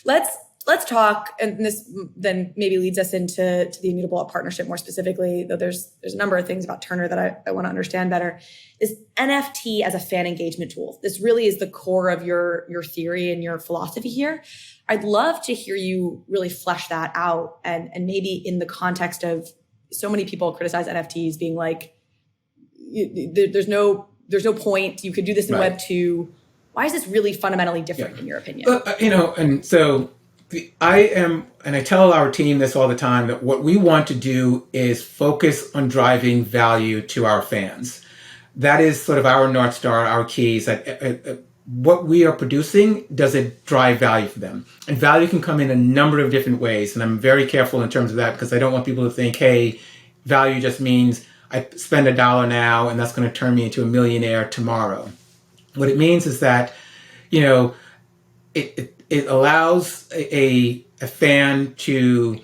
Let's let's talk, and this then maybe leads us into the Immutable partnership more specifically, though there's a number of things about Turner that I want to understand better. This NFT as a fan engagement tool, this really is the core of your theory and your philosophy here. I'd love to hear you really flesh that out, and maybe in the context of so many people criticize NFTs being like, there's no point. You could do this in Web 2. Why is this really fundamentally different in your opinion? And so and I tell our team this all the time, that what we want to do is focus on driving value to our fans. That is sort of our North Star, our keys. That what we are producing, does it drive value for them? And value can come in a number of different ways. And I'm very careful in terms of that, because I don't want people to think, hey, value just means I spend $1 now and that's going to turn me into a millionaire tomorrow. What it means is that, it allows a fan to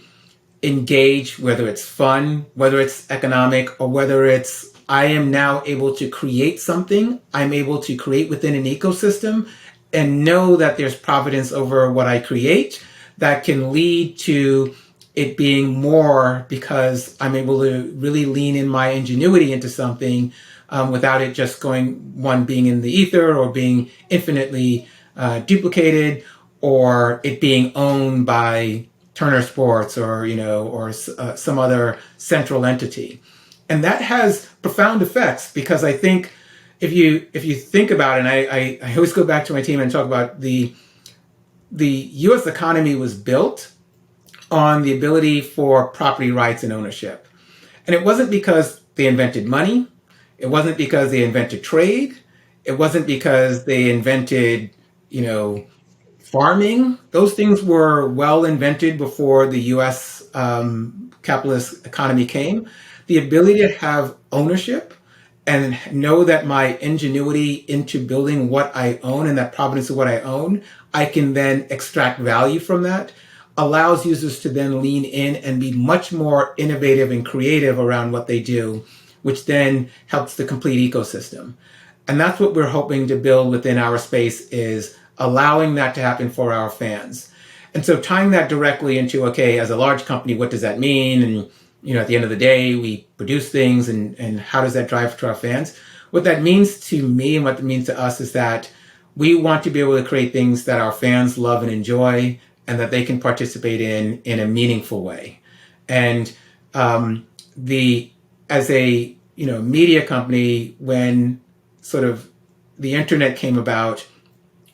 engage, whether it's fun, whether it's economic, or whether it's, I am now able to create something. I'm able to create within an ecosystem and know that there's providence over what I create that can lead to it being more, because I'm able to really lean in my ingenuity into something without it just being in the ether, or being infinitely duplicated, or it being owned by Turner Sports or some other central entity. And that has profound effects, because I think if you think about it, and I always go back to my team and talk about the U.S. economy was built on the ability for property rights and ownership. And it wasn't because they invented money. It wasn't because they invented trade. It wasn't because they invented, farming. Those things were well invented before the U.S. Capitalist economy came. The ability to have ownership and know that my ingenuity into building what I own and that provenance of what I own, I can then extract value from that, allows users to then lean in and be much more innovative and creative around what they do, which then helps the complete ecosystem. And that's what we're hoping to build within our space, is allowing that to happen for our fans. And so tying that directly into, okay, as a large company, what does that mean? And, at the end of the day, we produce things, and how does that drive to our fans? What that means to me and what it means to us is that we want to be able to create things that our fans love and enjoy, and that they can participate in a meaningful way. And as a media company, when sort of the internet came about,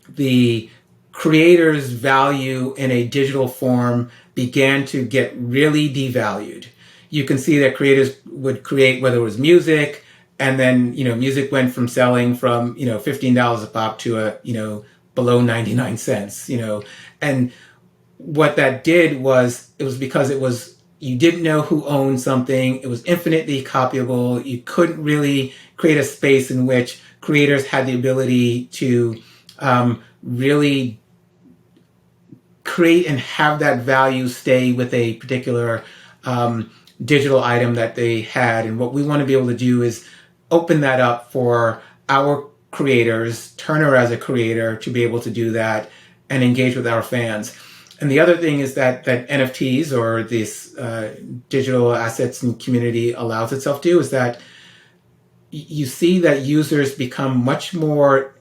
the creators' value in a digital form began to get really devalued. You can see that creators would create, whether it was music, and then music went from selling from $15 a pop to below 99 cents. And what that did was, it was because you didn't know who owned something. It was infinitely copyable. You couldn't really create a space in which creators had the ability to really create and have that value stay with a particular digital item that they had. And what we want to be able to do is open that up for our creators, Turner as a creator, to be able to do that and engage with our fans. And the other thing is that NFTs, or this digital assets and community, allows itself to, is that you see that users become much more,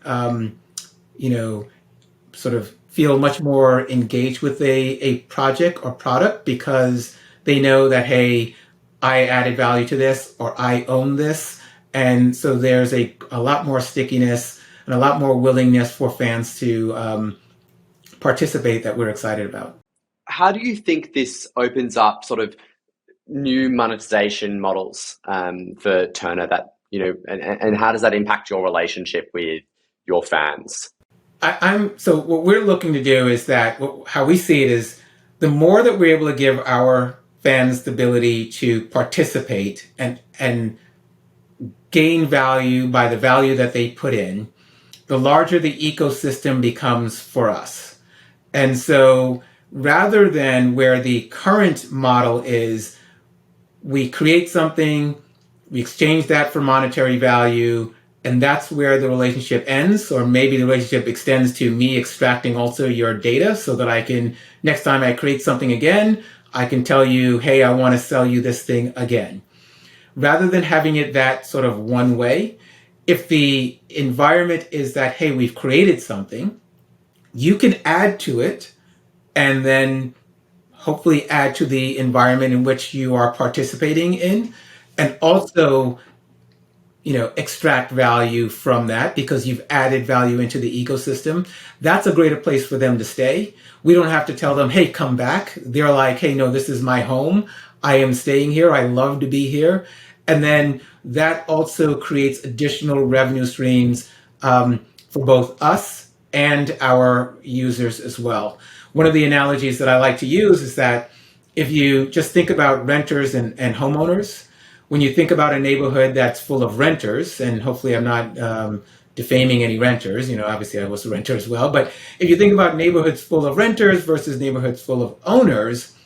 sort of feel much more engaged with a project or product, because they know that, hey, I added value to this, or I own this. And so there's a lot more stickiness and a lot more willingness for fans to participate, that we're excited about. How do you think this opens up sort of new monetization models for Turner, that, and how does that impact your relationship with your fans? So what we're looking to do is that, how we see it is, the more that we're able to give our fans the ability to participate and gain value by the value that they put in, the larger the ecosystem becomes for us. And so rather than where the current model is, we create something, we exchange that for monetary value, and that's where the relationship ends, or maybe the relationship extends to me extracting also your data so that I can, next time I create something again, I can tell you, hey, I want to sell you this thing again. Rather than having it that sort of one way, if the environment is that, hey, we've created something, you can add to it and then hopefully add to the environment in which you are participating in, and also extract value from that because you've added value into the ecosystem. That's a greater place for them to stay. We don't have to tell them, hey, come back. They're like, hey, no, this is my home. I am staying here. I love to be here. And then that also creates additional revenue streams for both us and our users as well. One of the analogies that I like to use is that if you just think about renters and homeowners, when you think about a neighborhood that's full of renters, and hopefully I'm not defaming any renters, obviously I was a renter as well, but if you think about neighborhoods full of renters versus neighborhoods full of owners,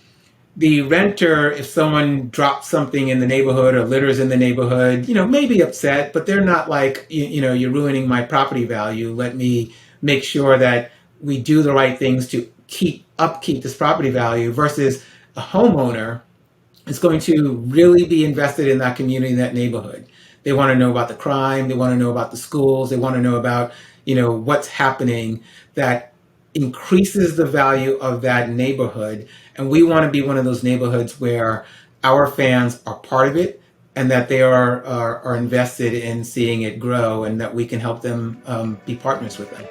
the renter, if someone drops something in the neighborhood or litters in the neighborhood, may be upset, but they're not like, you're ruining my property value. Let me make sure that we do the right things to upkeep this property value, versus a homeowner is going to really be invested in that community, that neighborhood. They want to know about the crime. They want to know about the schools. They want to know about, what's happening that increases the value of that neighborhood. And we want to be one of those neighborhoods where our fans are part of it, and that they are invested in seeing it grow, and that we can help them be partners with them.